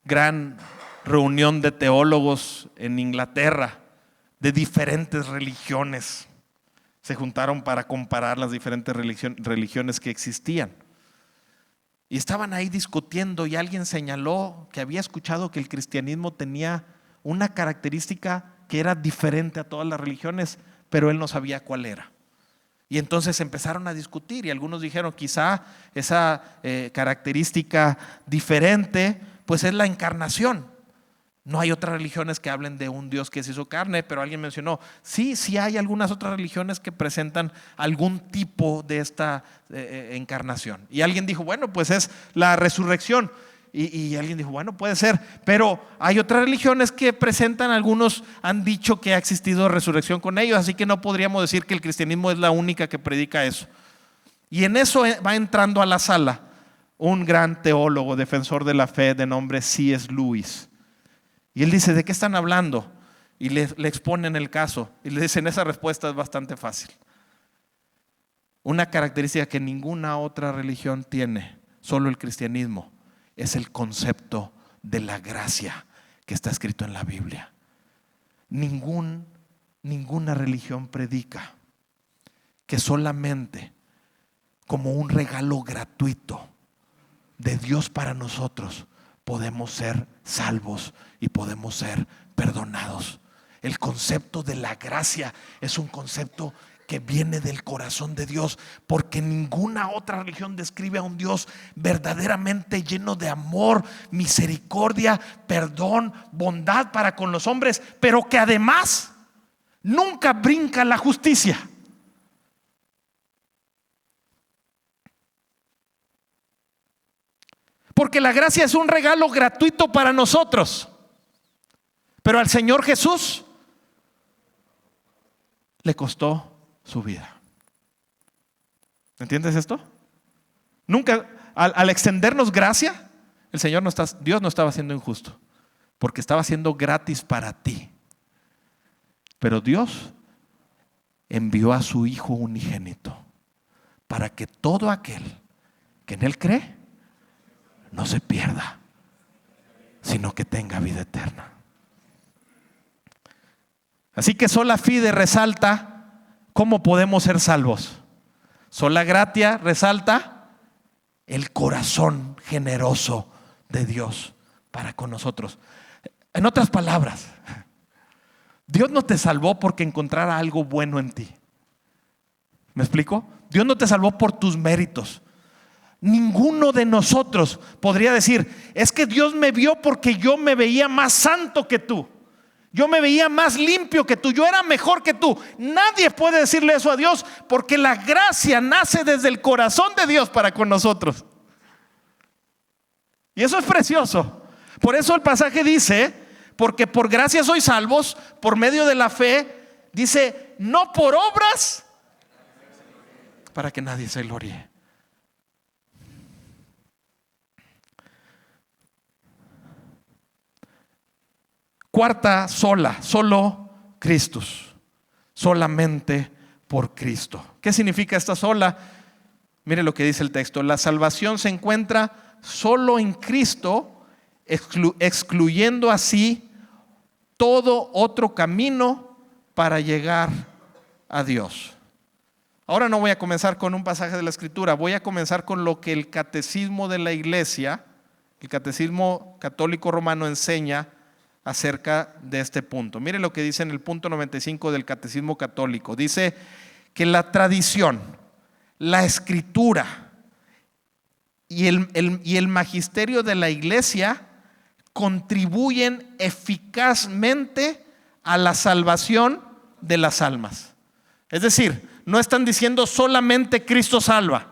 gran reunión de teólogos en Inglaterra de diferentes religiones. Se juntaron para comparar las diferentes religiones que existían. Y estaban ahí discutiendo y alguien señaló que había escuchado que el cristianismo tenía una característica que era diferente a todas las religiones, pero él no sabía cuál era. Y entonces empezaron a discutir y algunos dijeron: quizá esa característica diferente pues es la encarnación. No hay otras religiones que hablen de un Dios que se hizo carne, pero alguien mencionó: sí hay algunas otras religiones que presentan algún tipo de esta encarnación. Y alguien dijo: bueno, pues es la resurrección. Y alguien dijo: bueno, puede ser, pero hay otras religiones que presentan, algunos han dicho que ha existido resurrección con ellos, así que no podríamos decir que el cristianismo es la única que predica eso. Y en eso va entrando a la sala un gran teólogo, defensor de la fe, de nombre C.S. Lewis. Y él dice: ¿de qué están hablando? Y le exponen el caso y le dicen: esa respuesta es bastante fácil. Una característica que ninguna otra religión tiene, solo el cristianismo, es el concepto de la gracia que está escrito en la Biblia. Ninguna religión predica que solamente como un regalo gratuito de Dios para nosotros podemos ser salvos y podemos ser perdonados. El concepto de la gracia es un concepto que viene del corazón de Dios, porque ninguna otra religión describe a un Dios verdaderamente lleno de amor, misericordia, perdón, bondad para con los hombres, pero que además nunca brinca la justicia. Porque la gracia es un regalo gratuito para nosotros, pero al Señor Jesús le costó su vida. ¿Entiendes esto? Nunca, al extendernos gracia, Dios no estaba siendo injusto, porque estaba siendo gratis para ti. Pero Dios envió a su Hijo unigénito para que todo aquel que en Él cree no se pierda, sino que tenga vida eterna. Así que sola fide resalta cómo podemos ser salvos. Sola gratia resalta el corazón generoso de Dios para con nosotros. En otras palabras, Dios no te salvó porque encontrara algo bueno en ti. ¿Me explico? Dios no te salvó por tus méritos. Ninguno de nosotros podría decir, es que Dios me vio porque yo me veía más santo que tú. Yo me veía más limpio que tú, yo era mejor que tú. Nadie puede decirle eso a Dios, porque la gracia nace desde el corazón de Dios para con nosotros. Y eso es precioso. Por eso el pasaje dice, porque por gracia sois salvos por medio de la fe, dice, no por obras, para que nadie se gloríe. Cuarta sola, solo Cristo, solamente por Cristo. ¿Qué significa esta sola? Mire lo que dice el texto: la salvación se encuentra solo en Cristo, excluyendo así todo otro camino para llegar a Dios. Ahora no voy a comenzar con un pasaje de la Escritura, voy a comenzar con lo que el catecismo de la Iglesia, el catecismo católico romano, enseña acerca de este punto. Mire lo que dice en el punto 95 del catecismo católico. Dice que la tradición, la escritura y el magisterio de la Iglesia contribuyen eficazmente a la salvación de las almas. Es decir, no están diciendo solamente Cristo salva.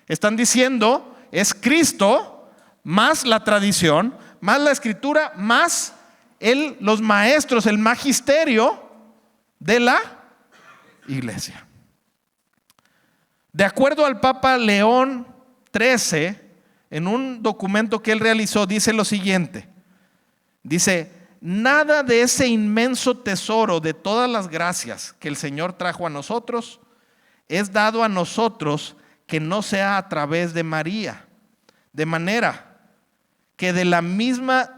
Están diciendo es Cristo más la tradición, más la escritura, más los maestros, el magisterio de la Iglesia. De acuerdo al Papa León XIII, en un documento que él realizó, dice lo siguiente. Dice: nada de ese inmenso tesoro de todas las gracias que el Señor trajo a nosotros es dado a nosotros que no sea a través de María, de manera que de la misma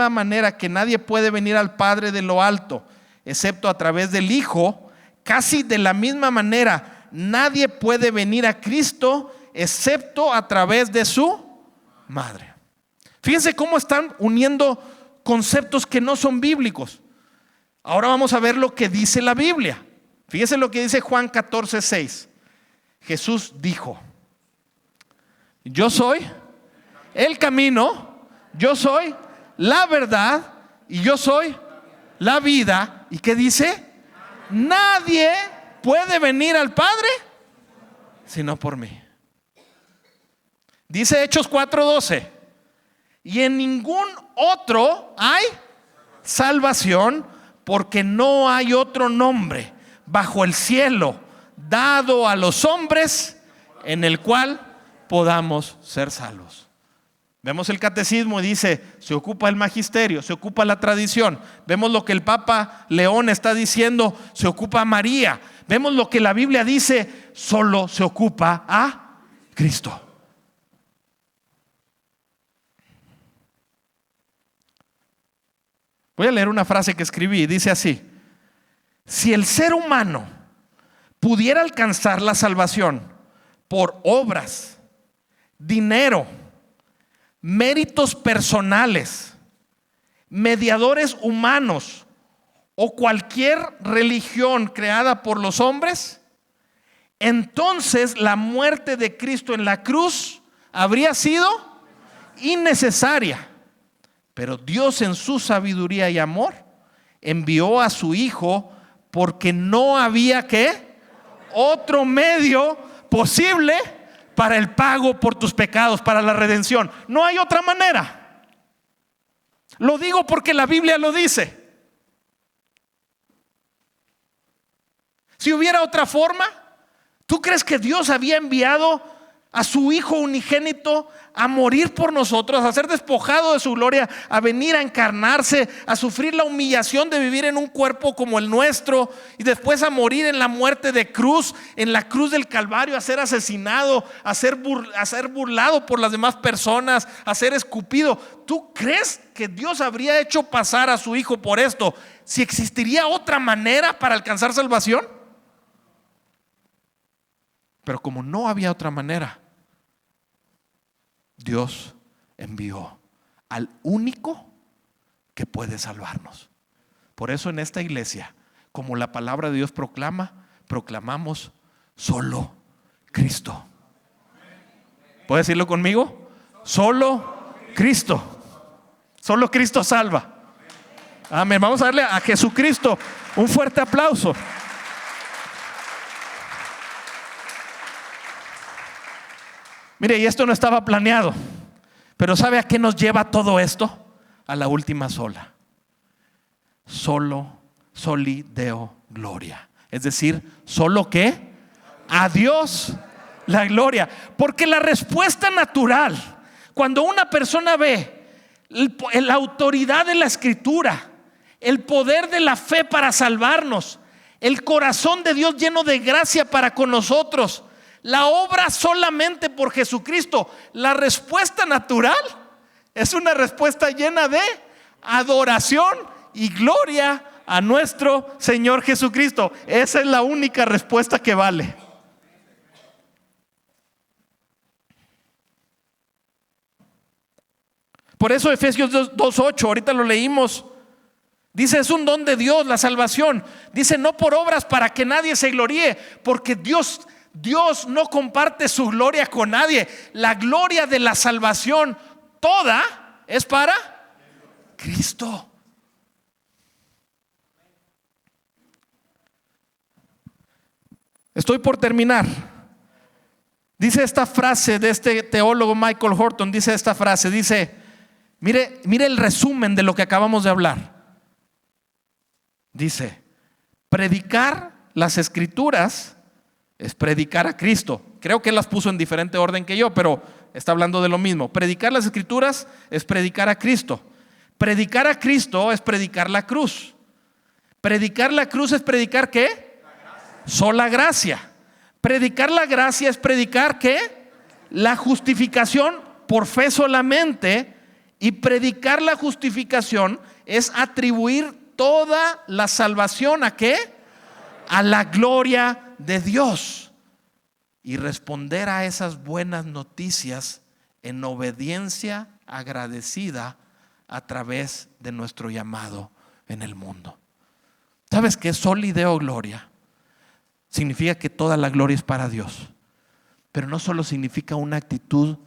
manera que nadie puede venir al Padre de lo alto excepto a través del Hijo, casi de la misma manera nadie puede venir a Cristo excepto a través de su madre. Fíjense cómo están uniendo conceptos que no son bíblicos. Ahora vamos a ver lo que dice la Biblia. Fíjense lo que dice Juan 14:6. Jesús dijo: yo soy el camino, yo soy la verdad y yo soy la vida. ¿Y qué dice? Nadie puede venir al Padre sino por mí. Dice Hechos 4:12: y en ningún otro hay salvación, porque no hay otro nombre bajo el cielo dado a los hombres en el cual podamos ser salvos. Vemos el catecismo y dice, se ocupa el magisterio, se ocupa la tradición. Vemos lo que el Papa León está diciendo, se ocupa a María. Vemos lo que la Biblia dice, solo se ocupa a Cristo. Voy a leer una frase que escribí, dice así: si el ser humano pudiera alcanzar la salvación por obras, dinero, méritos personales, mediadores humanos o cualquier religión creada por los hombres, entonces la muerte de Cristo en la cruz habría sido innecesaria. Pero Dios, en su sabiduría y amor, envió a su Hijo porque no había otro medio posible para el pago por tus pecados, para la redención. No hay otra manera. Lo digo porque la Biblia lo dice. Si hubiera otra forma, ¿tú crees que Dios había enviado a su Hijo unigénito a morir por nosotros, a ser despojado de su gloria, a venir a encarnarse, a sufrir la humillación de vivir en un cuerpo como el nuestro y después a morir en la muerte de cruz, en la cruz del Calvario, a ser asesinado, a ser burlado por las demás personas, a ser escupido. ¿Tú crees que Dios habría hecho pasar a su Hijo por esto si existiría otra manera para alcanzar salvación? Pero como no había otra manera, Dios envió al único que puede salvarnos. Por eso en esta iglesia, como la palabra de Dios proclamamos solo Cristo. ¿Puedes decirlo conmigo? Solo Cristo. Solo Cristo salva. Amén. Vamos a darle a Jesucristo un fuerte aplauso. Mire, y esto no estaba planeado, pero ¿sabe a qué nos lleva todo esto? A la última sola. Soli Deo gloria. Es decir, ¿solo qué? A Dios la gloria. Porque la respuesta natural, cuando una persona ve la autoridad de la Escritura, el poder de la fe para salvarnos, el corazón de Dios lleno de gracia para con nosotros, la obra solamente por Jesucristo, la respuesta natural es una respuesta llena de adoración y gloria a nuestro Señor Jesucristo. Esa es la única respuesta que vale. Por eso Efesios 2:8, ahorita lo leímos, dice: es un don de Dios la salvación. Dice: no por obras para que nadie se gloríe, porque Dios no comparte su gloria con nadie. La gloria de la salvación toda es para Cristo. Estoy por terminar. Dice esta frase de este teólogo Michael Horton, dice esta frase, dice: mire el resumen de lo que acabamos de hablar. Dice: predicar las Escrituras es predicar a Cristo. Creo que él las puso en diferente orden que yo, pero está hablando de lo mismo. Predicar las Escrituras es predicar a Cristo. Predicar a Cristo es predicar la cruz. Predicar la cruz es predicar ¿qué? Sola gracia. Predicar la gracia es predicar ¿qué? La justificación por fe solamente. Y predicar la justificación es atribuir toda la salvación ¿a qué? A la gloria de Dios, y responder a esas buenas noticias en obediencia agradecida a través de nuestro llamado en el mundo. ¿Sabes qué? Soli Deo gloria significa que toda la gloria es para Dios, pero no solo significa una actitud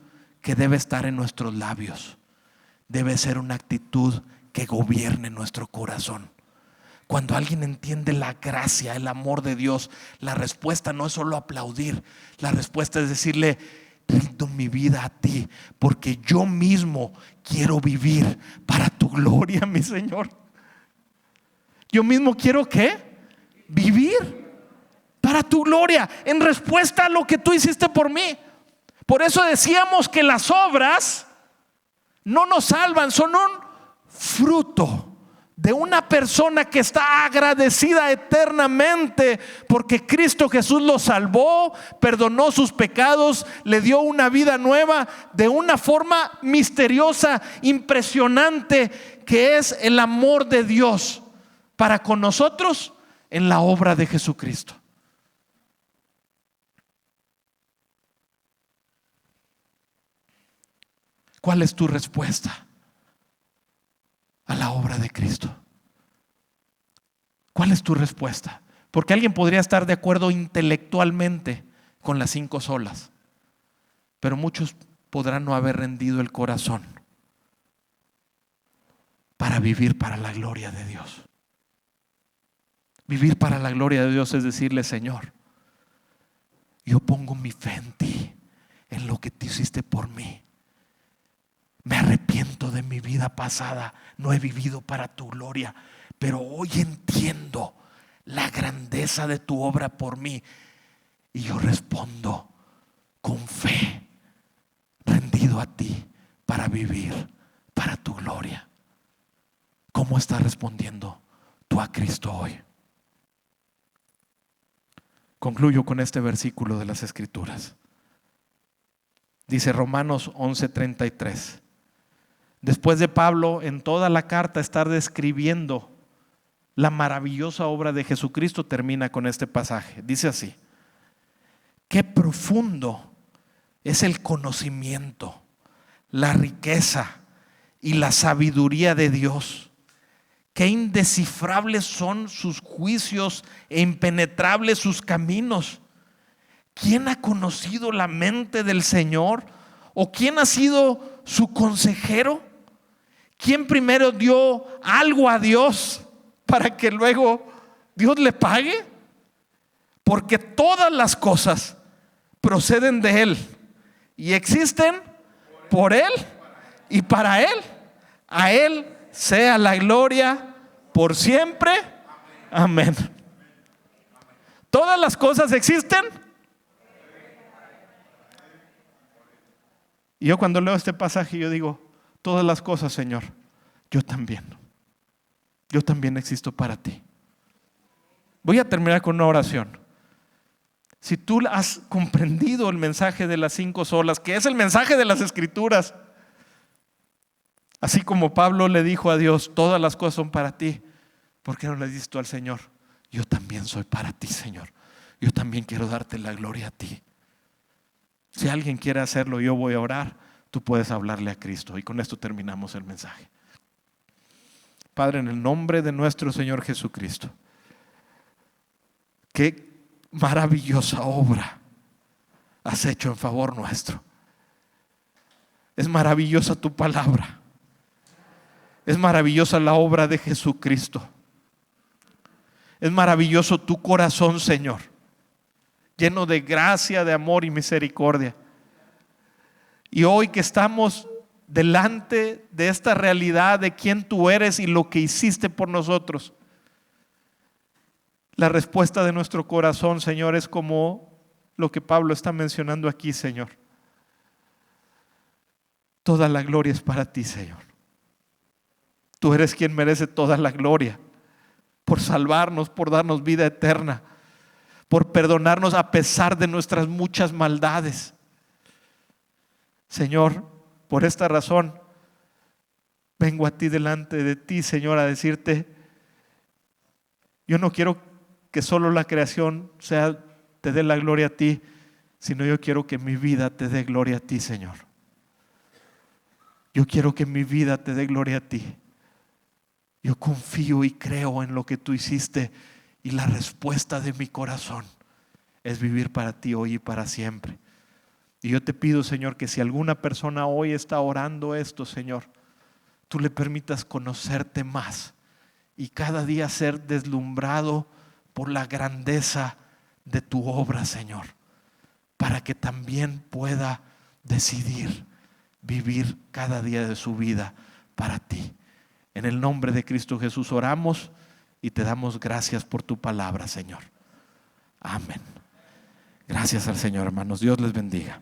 que debe estar en nuestros labios, debe ser una actitud que gobierne nuestro corazón. Cuando alguien entiende la gracia, el amor de Dios, la respuesta no es solo aplaudir, la respuesta es decirle: rindo mi vida a ti, porque yo mismo quiero vivir para tu gloria, mi Señor. Yo mismo quiero ¿qué? Vivir para tu gloria, en respuesta a lo que tú hiciste por mí. Por eso decíamos que las obras no nos salvan, son un fruto de una persona que está agradecida eternamente porque Cristo Jesús lo salvó, perdonó sus pecados, le dio una vida nueva de una forma misteriosa, impresionante, que es el amor de Dios para con nosotros en la obra de Jesucristo. ¿Cuál es tu respuesta a la obra de Cristo? ¿Cuál es tu respuesta? Porque alguien podría estar de acuerdo intelectualmente con las 5 solas, pero muchos podrán no haber rendido el corazón para vivir para la gloria de Dios. Vivir para la gloria de Dios es decirle: Señor, yo pongo mi fe en ti, en lo que tú hiciste por mí. Me arrepiento de mi vida pasada, no he vivido para tu gloria, pero hoy entiendo la grandeza de tu obra por mí, y yo respondo con fe, rendido a ti para vivir para tu gloria. ¿Cómo estás respondiendo tú a Cristo hoy? Concluyo con este versículo de las Escrituras. Dice Romanos 11:33. Después de Pablo en toda la carta estar describiendo la maravillosa obra de Jesucristo, termina con este pasaje. Dice así: qué profundo es el conocimiento, la riqueza y la sabiduría de Dios. Qué indescifrables son sus juicios e impenetrables sus caminos. ¿Quién ha conocido la mente del Señor? ¿O quién ha sido su consejero? ¿Quién primero dio algo a Dios para que luego Dios le pague? Porque todas las cosas proceden de Él y existen por Él y para Él. A Él sea la gloria por siempre. Amén. ¿Todas las cosas existen? Y yo cuando leo este pasaje yo digo, todas las cosas, Señor, yo también existo para ti. Voy a terminar con una oración. Si tú has comprendido el mensaje de las 5 solas, que es el mensaje de las Escrituras, así como Pablo le dijo a Dios, todas las cosas son para ti, ¿por qué no le dices tú al Señor? Yo también soy para ti, Señor. Yo también quiero darte la gloria a ti. Si alguien quiere hacerlo, yo voy a orar. Tú puedes hablarle a Cristo. Y con esto terminamos el mensaje. Padre, en el nombre de nuestro Señor Jesucristo, qué maravillosa obra has hecho en favor nuestro. Es maravillosa tu palabra. Es maravillosa la obra de Jesucristo. Es maravilloso tu corazón, Señor, lleno de gracia, de amor y misericordia. Y hoy que estamos delante de esta realidad de quién tú eres y lo que hiciste por nosotros, la respuesta de nuestro corazón, Señor, es como lo que Pablo está mencionando aquí, Señor. Toda la gloria es para ti, Señor. Tú eres quien merece toda la gloria por salvarnos, por darnos vida eterna, por perdonarnos a pesar de nuestras muchas maldades. Señor, por esta razón vengo a ti delante de ti, Señor, a decirte, yo no quiero que solo la creación te dé la gloria a ti, sino yo quiero que mi vida te dé gloria a ti, Señor. Yo quiero que mi vida te dé gloria a ti. Yo confío y creo en lo que tú hiciste y la respuesta de mi corazón es vivir para ti hoy y para siempre. Y yo te pido, Señor, que si alguna persona hoy está orando esto, Señor, tú le permitas conocerte más y cada día ser deslumbrado por la grandeza de tu obra, Señor, para que también pueda decidir vivir cada día de su vida para ti. En el nombre de Cristo Jesús oramos y te damos gracias por tu palabra, Señor. Amén. Gracias al Señor, hermanos. Dios les bendiga.